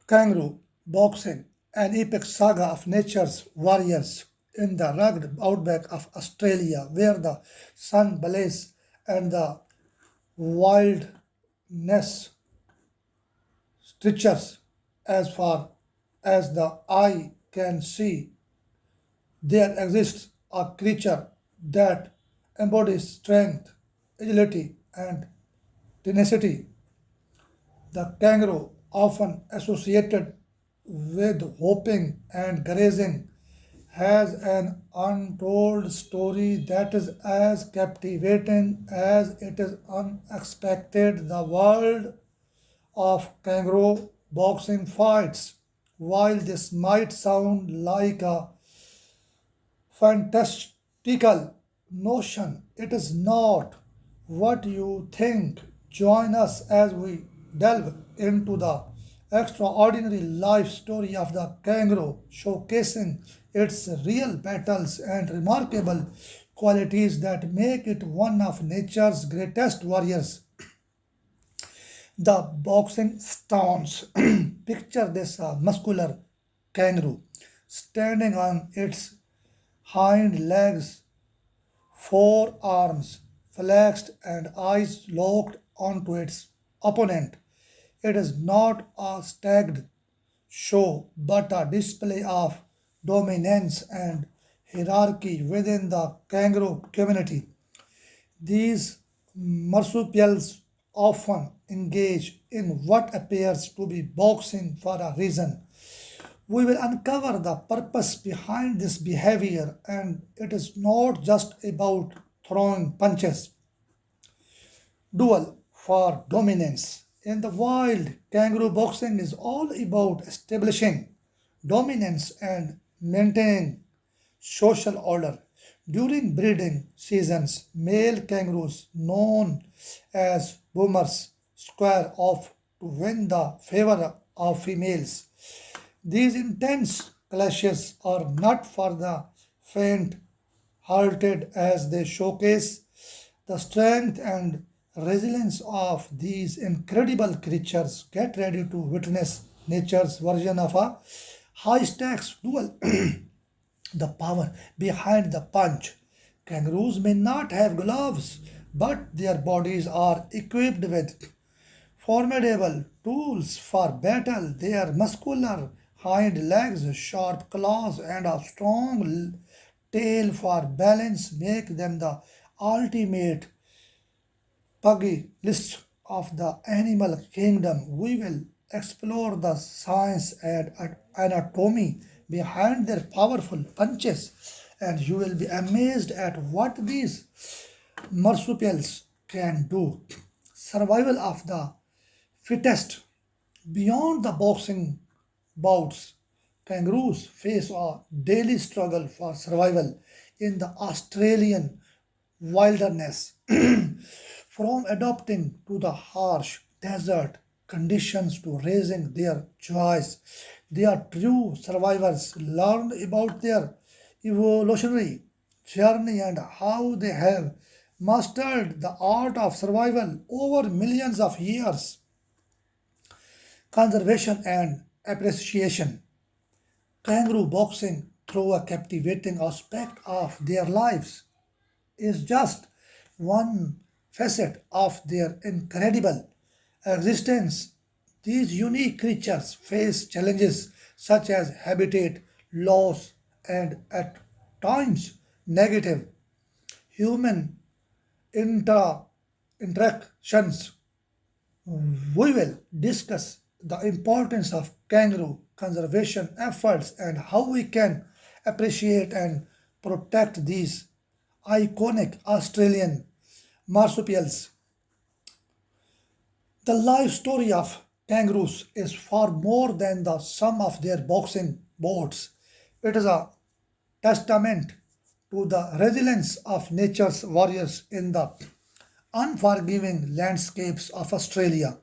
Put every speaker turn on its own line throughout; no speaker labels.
Kangaroo Boxing, an epic saga of nature's warriors in the rugged outback of Australia, where the sun blazes and the wildness stretches as far as the eye can see. There exists a creature that embodies strength, agility, and tenacity. The kangaroo, often associated with hopping and grazing, has an untold story that is as captivating as it is unexpected. The world of kangaroo boxing fights. While this might sound like a fantastical notion, it is not what you think. Join us as we delve into the extraordinary life story of the kangaroo, showcasing its real battles and remarkable qualities that make it one of nature's greatest warriors. The boxing stance. Picture this muscular kangaroo standing on its hind legs, forearms flexed, and eyes locked onto its opponent. It is not a staged show but a display of dominance and hierarchy within the kangaroo community. These marsupials often engage in what appears to be boxing for a reason. We will uncover the purpose behind this behavior, and it is not just about throwing punches. Duel for dominance. In the wild, kangaroo boxing is all about establishing dominance and maintaining social order. During breeding seasons, male kangaroos, known as boomers, square off to win the favor of females. These intense clashes are not for the faint hearted as they showcase the strength and resilience of these incredible creatures. Get ready to witness nature's version of a high stakes duel. The power behind the punch. Kangaroos may not have gloves, but their bodies are equipped with formidable tools for battle. Their muscular hind legs, sharp claws, and a strong tail for balance make them the ultimate pugilists of the animal kingdom. We will explore the science and anatomy behind their powerful punches, and you will be amazed at what these marsupials can do. Survival of the fittest. Beyond the boxing bouts, kangaroos face a daily struggle for survival in the Australian wilderness. From adapting to the harsh desert conditions to raising their choice, they are true survivors. Learn about their evolutionary journey and how they have mastered the art of survival over millions of years. Conservation and appreciation. Kangaroo boxing, through a captivating aspect of their lives, is just one facet of their incredible existence. These unique creatures face challenges such as habitat loss and at times negative human inter- interactions. We will discuss the importance of kangaroo conservation efforts and how we can appreciate and protect these iconic Australian marsupials. The life story of kangaroos is far more than the sum of their boxing bouts. It is a testament to the resilience of nature's warriors in the unforgiving landscapes of Australia.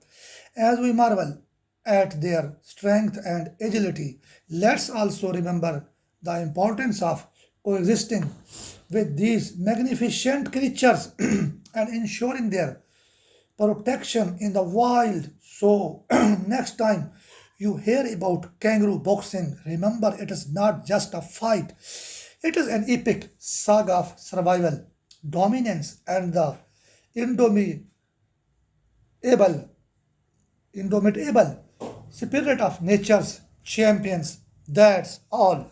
As we marvel at their strength and agility, let's also remember the importance of coexisting with these magnificent creatures and ensuring their protection in the wild. So, next time you hear about kangaroo boxing, remember it is not just a fight, it is an epic saga of survival, dominance, and the indomitable, indomitable spirit of nature's champions. That's all.